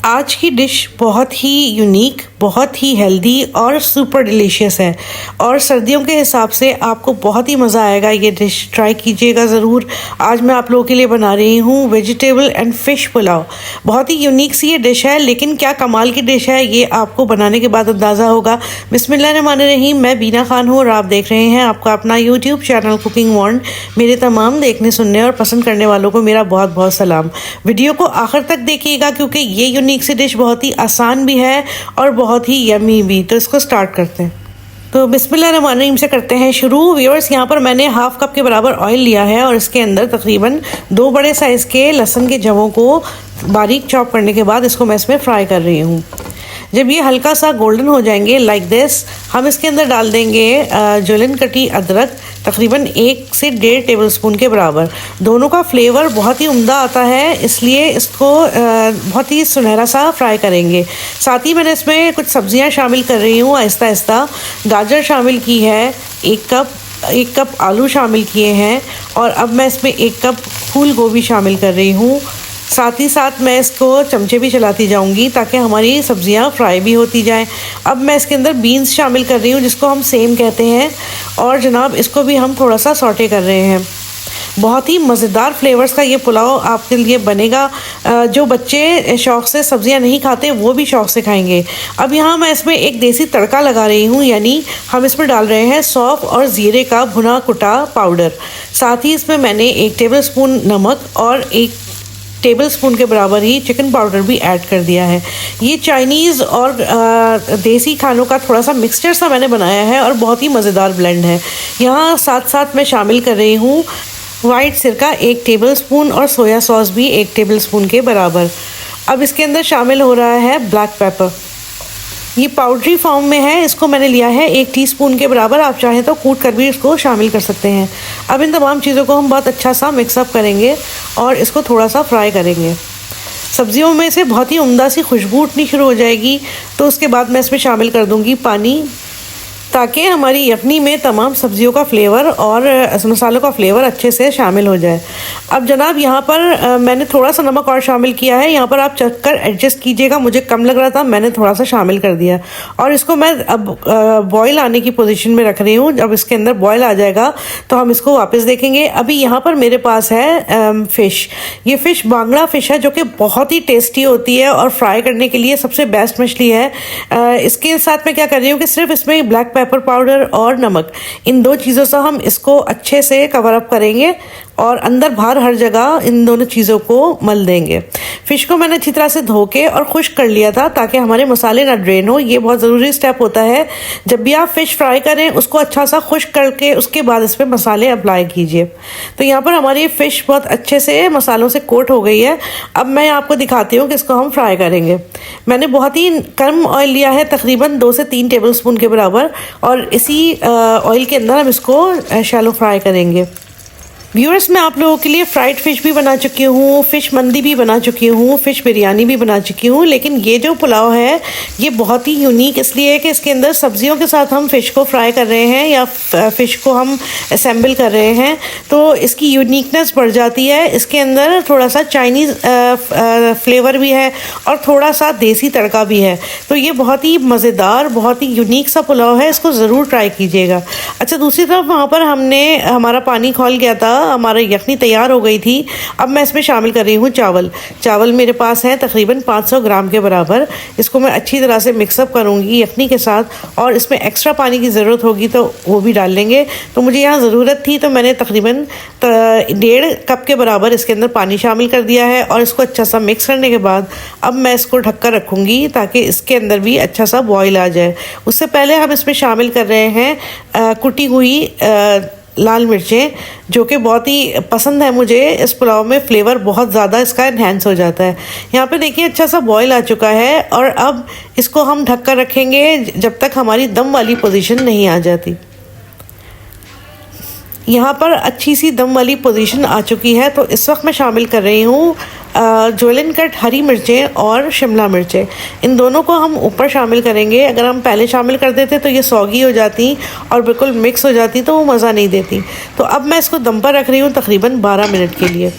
आज की डिश बहुत ही यूनिक, बहुत ही हेल्दी और सुपर डिलीशियस है और सर्दियों के हिसाब से आपको बहुत ही मज़ा आएगा। ये डिश ट्राई कीजिएगा ज़रूर। आज मैं आप लोगों के लिए बना रही हूँ वेजिटेबल एंड फ़िश पुलाव। बहुत ही यूनिक सी ये डिश है, लेकिन क्या कमाल की डिश है ये आपको बनाने के बाद अंदाज़ा होगा। बिस्मिल्लाहिर्रहमानिर्रहीम। मैं बीना खान हूँ और आप देख रहे हैं आपका अपना यूट्यूब चैनल कुकिंग वर्ल्ड। मेरे तमाम देखने, सुनने और पसंद करने वालों को मेरा बहुत बहुत सलाम। वीडियो को आखिर तक देखिएगा क्योंकि ये यूनिक सी डिश बहुत ही आसान भी है और बहुत ही यमी भी। तो इसको स्टार्ट करते हैं। तो बिस्मिल्लाहिर्रहमानिर्रहीम से करते हैं शुरू। व्यूअर्स, यहाँ पर मैंने हाफ कप के बराबर ऑयल लिया है और इसके अंदर तकरीबन 2 बड़े साइज़ के लहसुन के जवों को बारीक चॉप करने के बाद इसको मैं इसमें फ्राई कर रही हूँ। जब ये हल्का सा गोल्डन हो जाएंगे लाइक दिस, हम इसके अंदर डाल देंगे जुलिन कटी अदरक, तकरीबन 1 से 1.5 टेबलस्पून के बराबर। दोनों का फ्लेवर बहुत ही उम्दा आता है, इसलिए इसको बहुत ही सुनहरा सा फ्राई करेंगे। साथ ही मैंने इसमें कुछ सब्जियां शामिल कर रही हूँ आहिस्ता आहिस्ता। गाजर शामिल की है 1 कप आलू शामिल किए हैं और अब मैं इसमें 1 कप फूल गोभी शामिल कर रही हूँ। साथ ही साथ मैं इसको चमचे भी चलाती जाऊंगी ताकि हमारी सब्जियां फ्राई भी होती जाएं। अब मैं इसके अंदर बीन्स शामिल कर रही हूँ जिसको हम सेम कहते हैं, और जनाब इसको भी हम थोड़ा सा सौटे कर रहे हैं। बहुत ही मज़ेदार फ्लेवर्स का ये पुलाव आपके लिए बनेगा। जो बच्चे शौक़ से सब्जियां नहीं खाते वो भी शौक़ से खाएंगे। अब यहाँ मैं इसमें एक देसी तड़का लगा रही हूँ, यानी हम इसमें डाल रहे हैं सौंफ और ज़ीरे का भुना कुटा पाउडर। साथ ही इसमें मैंने 1 टेबलस्पून नमक और 1 टेबलस्पून के बराबर ही चिकन पाउडर भी ऐड कर दिया है। ये चाइनीज़ और देसी खानों का थोड़ा सा मिक्सचर सा मैंने बनाया है और बहुत ही मज़ेदार ब्लेंड है। यहाँ साथ साथ मैं शामिल कर रही हूँ वाइट सिरका 1 टेबलस्पून और सोया सॉस भी 1 टेबलस्पून के बराबर। अब इसके अंदर शामिल हो रहा है ब्लैक पेपर। ये पाउडरी फॉर्म में है, इसको मैंने लिया है 1 टीस्पून के बराबर। आप चाहें तो कूट कर भी इसको शामिल कर सकते हैं। अब इन तमाम चीज़ों को हम बहुत अच्छा सा मिक्सअप करेंगे और इसको थोड़ा सा फ्राई करेंगे। सब्जियों में से बहुत ही उम्दा सी खुशबू उठनी शुरू हो जाएगी तो उसके बाद मैं इसमें शामिल कर दूँगी पानी, ताकि हमारी यखनी में तमाम सब्जियों का फ्लेवर और मसालों का फ्लेवर अच्छे से शामिल हो जाए। अब जनाब यहाँ पर मैंने थोड़ा सा नमक और शामिल किया है। यहाँ पर आप चख कर एडजस्ट कीजिएगा, मुझे कम लग रहा था, मैंने थोड़ा सा शामिल कर दिया और इसको मैं अब बॉयल आने की पोजीशन में रख रही हूँ। जब इसके अंदर बॉयल आ जाएगा तो हम इसको वापस देखेंगे। अभी यहाँ पर मेरे पास है फ़िश। ये फ़िश बांगड़ा फ़िश है जो कि बहुत ही टेस्टी होती है और फ्राई करने के लिए सबसे बेस्ट मछली है। इसके साथ मैं क्या कर रही हूँ कि सिर्फ इसमें ब्लैक पेपर पाउडर और नमक, इन 2 चीज़ों से हम इसको अच्छे से कवर अप करेंगे और अंदर बाहर हर जगह इन दोनों चीज़ों को मल देंगे। फ़िश को मैंने अच्छी तरह से धो के और खुश्क कर लिया था ताकि हमारे मसाले ना ड्रेन हो। ये बहुत ज़रूरी स्टेप होता है। जब भी आप फ़िश फ्राई करें उसको अच्छा सा खुश्क करके उसके बाद इस पर मसाले अप्लाई कीजिए। तो यहाँ पर हमारी फ़िश बहुत अच्छे से मसालों से कोट हो गई है। अब मैं आपको दिखाती हूँ कि इसको हम फ्राई करेंगे। मैंने बहुत ही कम ऑयल लिया है, तकरीबन 2 से 3 टेबलस्पून के बराबर, और इसी ऑयल के अंदर हम इसको शैलो फ्राई करेंगे। व्यूअर्स, मैं आप लोगों के लिए फ्राइड फ़िश भी बना चुकी हूँ, फ़िश मंदी भी बना चुकी हूँ, फ़िश बिरयानी भी बना चुकी हूँ, लेकिन ये जो पुलाव है ये बहुत ही यूनिक इसलिए है कि इसके अंदर सब्जियों के साथ हम फ़िश को फ्राई कर रहे हैं या फ़िश को हम असेंबल कर रहे हैं, तो इसकी यूनिकनेस बढ़ जाती है। इसके अंदर थोड़ा सा चाइनीज़ फ्लेवर भी है और थोड़ा सा देसी तड़का भी है, तो ये बहुत ही मज़ेदार, बहुत ही यूनिक सा पुलाव है। इसको ज़रूर ट्राई कीजिएगा। अच्छा, दूसरी तरफ वहाँ पर हमारा पानी खौल गया था, हमारी यखनी तैयार हो गई थी। अब मैं इसमें शामिल कर रही हूँ चावल मेरे पास है तकरीबन 500 ग्राम के बराबर। इसको मैं अच्छी तरह से मिक्सअप करूँगी यखनी के साथ, और इसमें एक्स्ट्रा पानी की ज़रूरत होगी तो वो भी डाल लेंगे। तो मुझे यहाँ ज़रूरत थी तो मैंने तकरीबन 1.5 कप के बराबर इसके अंदर पानी शामिल कर दिया है और इसको अच्छा सा मिक्स करने के बाद अब मैं इसको ढककर रखूँगी ताकि इसके अंदर भी अच्छा सा बॉयल आ जाए। उससे पहले हम इसमें शामिल कर रहे हैं कुटी हुई लाल मिर्चें, जो कि बहुत ही पसंद है मुझे। इस पुलाव में फ्लेवर बहुत ज़्यादा इसका इन्हेंस हो जाता है। यहाँ पे देखिए अच्छा सा बॉयल आ चुका है और अब इसको हम ढक कर रखेंगे जब तक हमारी दम वाली पोजीशन नहीं आ जाती। यहाँ पर अच्छी सी दम वाली पोजीशन आ चुकी है तो इस वक्त मैं शामिल कर रही हूँ ज्वेलिन कट हरी मिर्चें और शिमला मिर्चें। इन दोनों को हम ऊपर शामिल करेंगे। अगर हम पहले शामिल कर देते तो ये सौगी हो जाती और बिल्कुल मिक्स हो जाती तो वो मज़ा नहीं देती। तो अब मैं इसको दम पर रख रही हूँ तकरीबन 12 मिनट के लिए।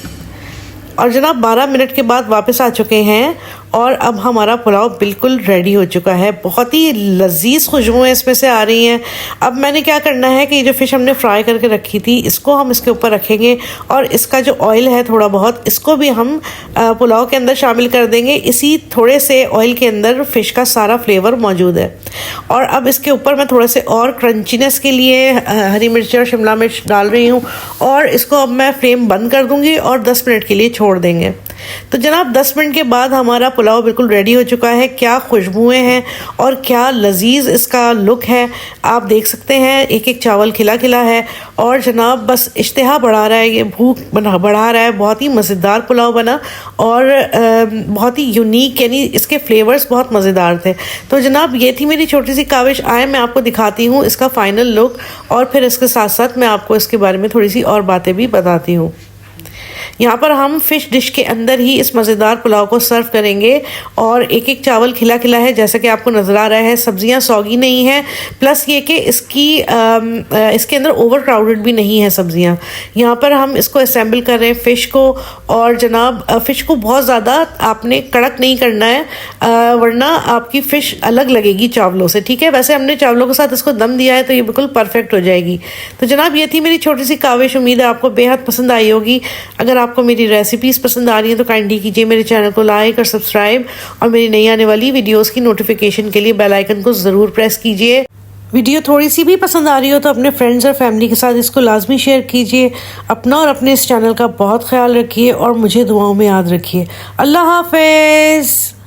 और जनाब 12 मिनट के बाद वापस आ चुके हैं और अब हमारा पुलाव बिल्कुल रेडी हो चुका है। बहुत ही लजीज खुशबुएं इसमें से आ रही हैं। अब मैंने क्या करना है कि ये जो फ़िश हमने फ्राई करके रखी थी इसको हम इसके ऊपर रखेंगे और इसका जो ऑयल है थोड़ा बहुत इसको भी हम पुलाव के अंदर शामिल कर देंगे। इसी थोड़े से ऑयल के अंदर फ़िश का सारा फ्लेवर मौजूद है। और अब इसके ऊपर मैं थोड़ा से और क्रंचीनेस के लिए हरी मिर्च और शिमला मिर्च डाल रही हूँ और इसको अब मैं फ्लेम बंद कर दूँगी और 10 मिनट के लिए छोड़ देंगे। तो जनाब 10 मिनट के बाद हमारा पुलाव बिल्कुल रेडी हो चुका है। क्या खुशबुएं हैं और क्या लजीज इसका लुक है, आप देख सकते हैं। एक एक चावल खिला खिला है और जनाब बस इश्तिहा बढ़ा रहा है, ये भूख बढ़ा रहा है। बहुत ही मज़ेदार पुलाव बना और बहुत ही यूनिक, यानी इसके फ्लेवर्स बहुत मज़ेदार थे। तो जनाब ये थी मेरी छोटी सी काविश। आए मैं आपको दिखाती हूँ इसका फाइनल लुक और फिर इसके साथ साथ मैं आपको इसके बारे में थोड़ी सी और बातें भी बताती हूँ। यहाँ पर हम फ़िश डिश के अंदर ही इस मज़ेदार पुलाव को सर्व करेंगे और एक एक चावल खिला खिला है जैसा कि आपको नज़र आ रहा है। सब्जियाँ सौगी नहीं हैं, प्लस ये कि इसके अंदर ओवर क्राउडेड भी नहीं है सब्जियाँ। यहाँ पर हम इसको असेंबल कर रहे हैं फ़िश को। और जनाब फ़िश को बहुत ज़्यादा आपने कड़क नहीं करना है, वरना आपकी फ़िश अलग लगेगी चावलों से, ठीक है। वैसे हमने चावलों के साथ इसको दम दिया है तो ये बिल्कुल परफेक्ट हो जाएगी। तो जनाब ये थी मेरी छोटी सी काविश। उम्मीद है आपको बेहद पसंद आई होगी। अगर आपको मेरी रेसिपीज़ पसंद आ रही हैं तो काइंडली कीजिए मेरे चैनल को लाइक और सब्सक्राइब और मेरी नई आने वाली वीडियोस की नोटिफिकेशन के लिए बेल आइकन को ज़रूर प्रेस कीजिए। वीडियो थोड़ी सी भी पसंद आ रही हो तो अपने फ्रेंड्स और फैमिली के साथ इसको लाजमी शेयर कीजिए। अपना और अपने इस चैनल का बहुत ख्याल रखिए और मुझे दुआओं में याद रखिए। अल्लाह हाफ़िज़।